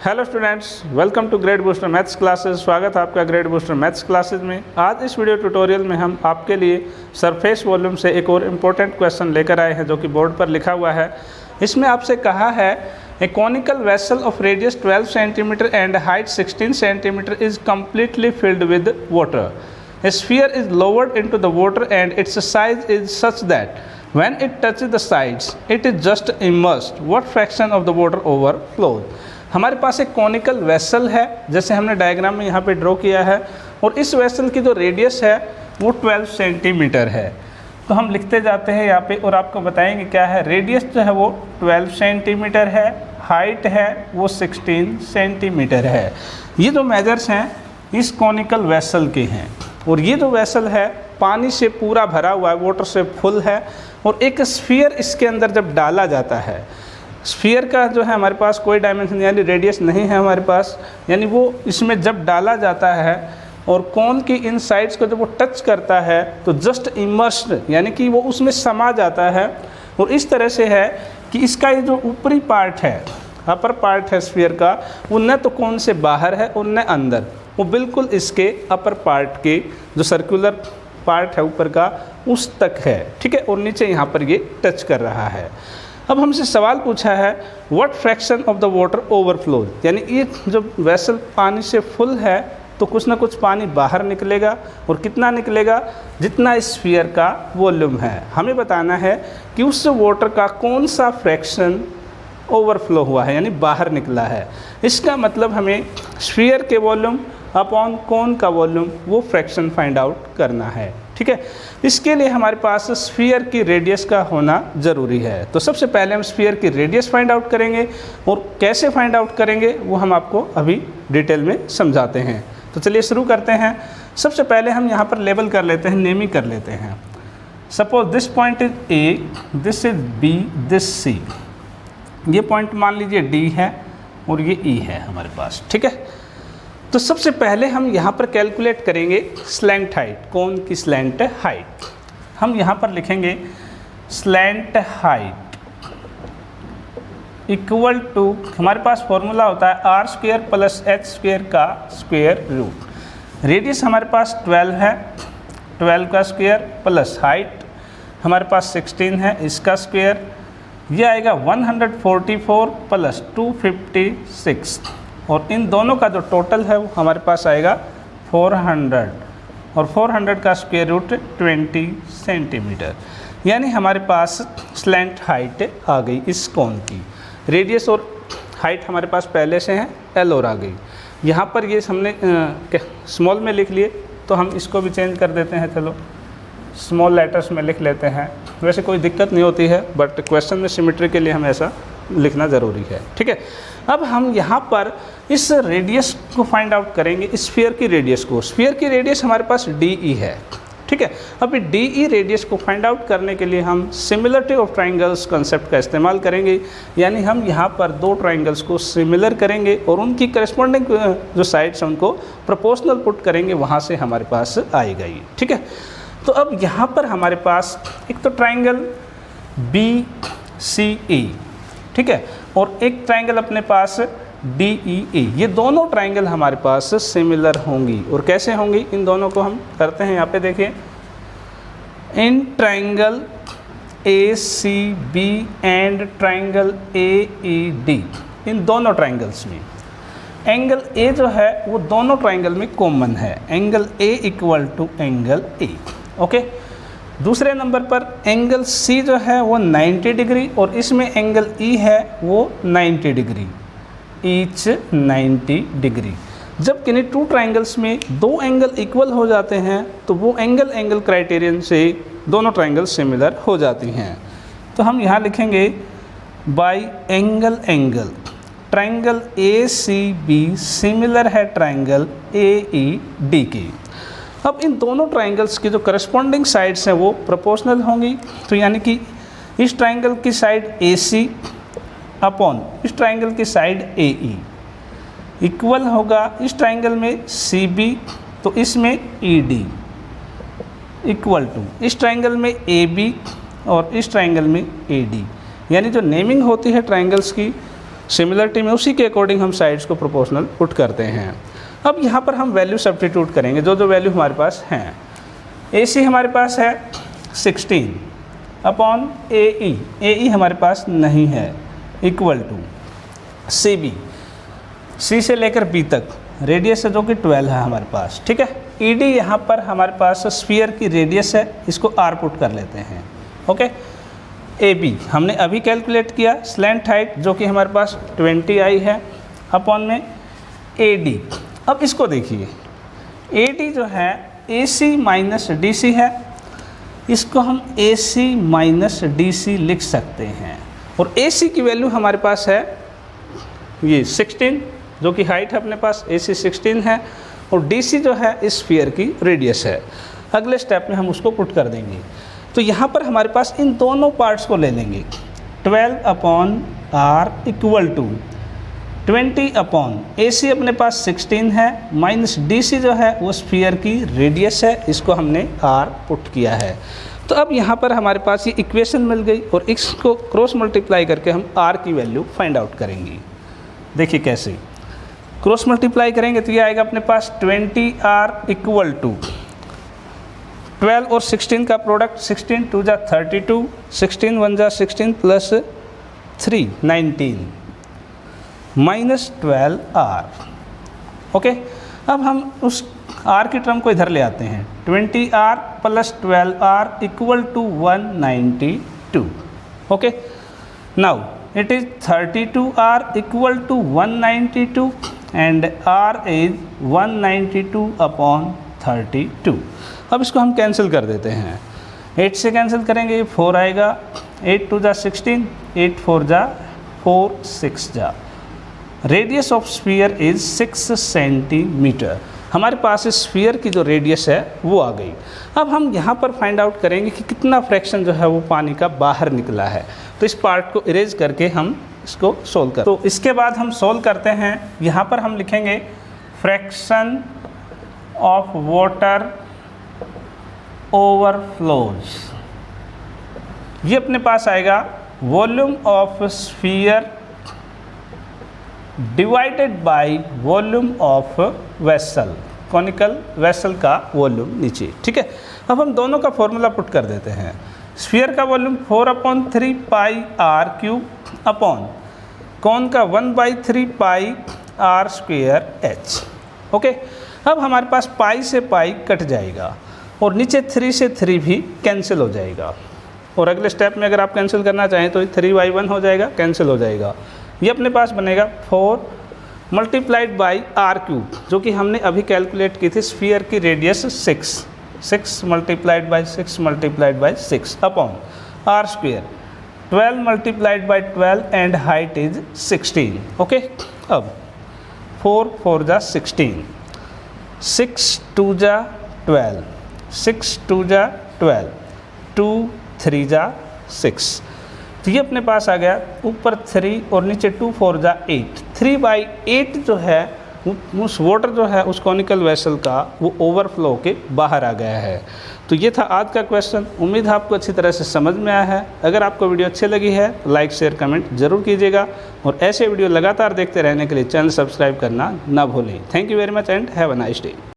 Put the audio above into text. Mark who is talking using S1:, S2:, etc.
S1: Hello students, welcome to Grade Booster maths classes. स्वागत है आपका ग्रेड बूस्टर मैथ्स क्लासेस में। आज इस वीडियो ट्यूटोरियल में हम आपके लिए सरफेस वॉल्यूम से एक और इम्पोर्टेंट क्वेश्चन लेकर आए हैं जो कि बोर्ड पर लिखा हुआ है। इसमें आपसे कहा है a conical vessel of radius 12 centimetre and height 16 centimetre is completely filled with water. A sphere is lowered into the water and its size is such that when it touches the sides it is just immersed. What fraction of the water overflows? हमारे पास एक conical vessel है, जैसे हमने diagram में यहाँ पे draw किया है, और इस वेसल की जो रेडियस है वो 12 सेंटीमीटर है। तो हम लिखते जाते हैं यहाँ पे और आपको बताएंगे क्या है। रेडियस जो है वो 12 सेंटीमीटर है, हाइट है वो 16 सेंटीमीटर है। ये जो मेजर्स हैं इस कॉनिकल वेसल के हैं, और ये जो वेसल है पानी से पूरा भरा हुआ है, वाटर से फुल है, और एक स्फीयर इसके अंदर जब डाला जाता है, स्फीयर का जो है हमारे पास कोई डायमेंशन यानी रेडियस नहीं है हमारे पास, यानी वो इसमें जब डाला जाता है और कोन की इन साइड्स को जब वो टच करता है तो जस्ट इमर्स्ड यानी कि वो उसमें समा जाता है। और इस तरह से है कि इसका ये जो ऊपरी पार्ट है, अपर पार्ट है स्फीयर का, वो न तो कोन से बाहर है और न अंदर, वो बिल्कुल इसके अपर पार्ट के जो सर्कुलर पार्ट है ऊपर का उस तक है, ठीक है, और नीचे यहाँ पर ये टच कर रहा है। अब हमसे सवाल पूछा है what fraction of the water overflow, यानी ये जो वेसल पानी से फुल है तो कुछ ना कुछ पानी बाहर निकलेगा, और कितना निकलेगा, जितना इस स्फीयर का वॉल्यूम है। हमें बताना है कि उस वाटर का कौन सा फ्रैक्शन ओवरफ्लो हुआ है, यानी बाहर निकला है। इसका मतलब हमें स्फीयर के वॉल्यूम अपॉन कोन का वॉल्यूम वो फ्रैक्शन फाइंड आउट करना है, ठीक है। इसके लिए हमारे पास स्फीयर की रेडियस का होना ज़रूरी है। तो सबसे पहले हम स्फीयर की रेडियस फाइंड आउट करेंगे, और कैसे फाइंड आउट करेंगे वो हम आपको अभी डिटेल में समझाते हैं। तो चलिए शुरू करते हैं। सबसे पहले हम यहाँ पर लेबल कर लेते हैं, नेमिंग कर लेते हैं। Suppose this point is A, this is B, this C. ये पॉइंट मान लीजिए डी है और ये ई है हमारे पास, ठीक है। तो सबसे पहले हम यहाँ पर कैलकुलेट करेंगे स्लैंट हाइट, कौन की स्लैंट हाइट। हम यहाँ पर लिखेंगे स्लैंट हाइट इक्वल टू, हमारे पास फॉर्मूला होता है R square plus H square का स्क्वेयर रूट। रेडियस हमारे पास 12 है, 12 का स्क्वेयर प्लस हाइट हमारे पास 16 है, इसका स्क्वेयर, ये आएगा 144 प्लस 256, और इन दोनों का जो टोटल है वो हमारे पास आएगा 400, और 400 का स्क्वायर रूट 20 सेंटीमीटर। यानी हमारे पास स्लैंट हाइट आ गई इस कोन की। रेडियस और हाइट हमारे पास पहले से है, एल और आ गई। यहाँ पर ये हमने स्मॉल में लिख लिए, तो हम इसको भी चेंज कर देते हैं, चलो स्मॉल लेटर्स में लिख लेते हैं। वैसे कोई दिक्कत नहीं होती है, बट क्वेश्चन में सिमेट्री के लिए हमें ऐसा लिखना ज़रूरी है, ठीक है। अब हम यहाँ पर इस रेडियस को फाइंड आउट करेंगे, स्फीयर की रेडियस को। स्फीयर की रेडियस हमारे पास डी ई है, ठीक है। अब डी ई रेडियस को फाइंड आउट करने के लिए हम सिमिलरिटी ऑफ ट्राइंगल्स कंसेप्ट का इस्तेमाल करेंगे, यानी हम यहाँ पर दो ट्राइंगल्स को सिमिलर करेंगे और उनकी करस्पॉन्डिंग जो साइड्स हैं उनको प्रोपोर्शनल पुट करेंगे, वहाँ से हमारे पास आएगा ये, ठीक है। तो अब यहाँ पर हमारे पास एक तो ट्राइंगल बी सी ई, ठीक है, और एक ट्राइंगल अपने पास डी ई ए। ये दोनों ट्राइंगल हमारे पास सिमिलर होंगी, और कैसे होंगी इन दोनों को हम करते हैं। यहाँ पे देखिए, in triangle A C B and triangle A E D, इन दोनों ट्राइंगल्स में एंगल ए जो है वो दोनों ट्राइंगल में कॉमन है, angle A equal to angle A, okay. दूसरे नंबर पर एंगल सी जो है वो 90 डिग्री, और इसमें एंगल ई है वो 90 डिग्री, ईच 90 डिग्री। जब किन्हीं टू ट्राइंगल्स में दो एंगल इक्वल हो जाते हैं तो वो एंगल क्राइटेरियन से दोनों ट्राइंगल सिमिलर हो जाती हैं। तो हम यहाँ लिखेंगे by angle triangle A C B similar है ट्राइंगल ए ई डी की। अब इन दोनों ट्राइंगल्स की जो करस्पॉन्डिंग साइड्स हैं वो प्रोपोर्शनल होंगी, तो यानी कि इस ट्राइंगल की साइड ए सी अपॉन इस ट्राइंगल की साइड ए ई इक्वल होगा इस ट्राइंगल में सी बी, तो इसमें ई डी इक्वल टू इस ट्राइंगल में ए बी और इस ट्राइंगल में ए डी। यानी जो नेमिंग होती है ट्राइंगल्स की, सिमिलरिटी में उसी के अकॉर्डिंग हम साइड्स को प्रोपोर्शनल पुट करते हैं। अब यहाँ पर हम वैल्यू सब्स्टिट्यूट करेंगे जो वैल्यू हमारे पास हैं। AC हमारे पास है 16 अपॉन AE हमारे पास नहीं है, इक्वल टू CB, C से लेकर B तक रेडियस है जो कि 12 है हमारे पास, ठीक है। ED यहाँ पर हमारे पास स्फीयर की रेडियस है, इसको R पुट कर लेते हैं, ओके। AB हमने अभी कैलकुलेट किया, स्लैंट हाइट जो कि हमारे पास 20i है, अपॉन में AD। अब इसको देखिए, AD जो है AC माइनस DC है, इसको हम AC माइनस DC लिख सकते हैं। और AC की वैल्यू हमारे पास है ये 16 जो कि हाइट है अपने पास, AC 16 है, और DC जो है इस स्फीयर की रेडियस है। अगले स्टेप में हम उसको पुट कर देंगे। तो यहाँ पर हमारे पास इन दोनों पार्ट्स को ले लेंगे, 12 upon R equal to 20 upon AC अपने पास 16 है, माइनस DC जो है वो स्फीयर की रेडियस है, इसको हमने R पुट किया है। तो अब यहाँ पर हमारे पास ये इक्वेशन मिल गई और इसको क्रॉस मल्टीप्लाई करके हम R की वैल्यू फाइंड आउट करेंगे। देखिए कैसे क्रॉस मल्टीप्लाई करेंगे तो ये आएगा अपने पास 20R इक्वल टू 12 और 16 का प्रोडक्ट, 16 2 जा 32, 16 1 जा 16 प्लस 3 19 माइनस 12R, ओके। अब हम उस R की टर्म को इधर ले आते हैं, 20R plus 12R equal to 192, okay. Now it is 32R equal to 192 and R is 192 upon 32। अब इसको हम कैंसिल कर देते हैं, 8 से कैंसिल करेंगे 4 आएगा, 8 2 जा 16, 8 4 जा 4 6 जा। Radius of sphere is 6 centimetre. हमारे पास इस स्फीयर की जो रेडियस है वो आ गई। अब हम यहाँ पर फाइंड आउट करेंगे कि कितना फ्रैक्शन जो है वो पानी का बाहर निकला है। तो इस पार्ट को इरेज करके हम इसको सोल्व करें। तो इसके बाद हम सोल्व करते हैं। यहाँ पर हम लिखेंगे फ्रैक्शन ऑफ वाटर ओवरफ्लोज, ये अपने पास आएगा volume of sphere divided by volume of vessel, conical vessel का वॉल्यूम नीचे, ठीक है। अब हम दोनों का फॉर्मूला पुट कर देते हैं। स्फीयर का वॉल्यूम 4/3 पाई R क्यूब अपॉन कॉन का 1/3 पाई R स्क्वेयर H, ओके। अब हमारे पास पाई से पाई कट जाएगा और नीचे 3 से 3 भी कैंसिल हो जाएगा। और अगले स्टेप में अगर आप कैंसिल करना चाहें तो 3/1 हो जाएगा, कैंसिल हो जाएगा। ये अपने पास बनेगा 4 मल्टीप्लाइड बाई R क्यूब जो कि हमने अभी कैलकुलेट की थी, स्फीयर की radius 6 multiplied by 6 multiplied by 6 upon R square 12 multiplied by 12 and height is 16, okay. अब 4 4 जा 16, 6 2 जा 12, 6 2 जा 12, 2 3 जा 6। तो ये अपने पास आ गया, ऊपर 3 और नीचे 2 4 जा 8, 3/8 जो है उस वाटर जो है उस कॉनिकल वेसल का वो ओवरफ्लो के बाहर आ गया है। तो ये था आज का क्वेश्चन। उम्मीद है आपको अच्छी तरह से समझ में आया है। अगर आपको वीडियो अच्छी लगी है तो लाइक शेयर कमेंट जरूर कीजिएगा और ऐसे वीडियो लगातार देखते रहने के लिए चैनल सब्सक्राइब करना ना भूलें। Thank you very much and have a nice day.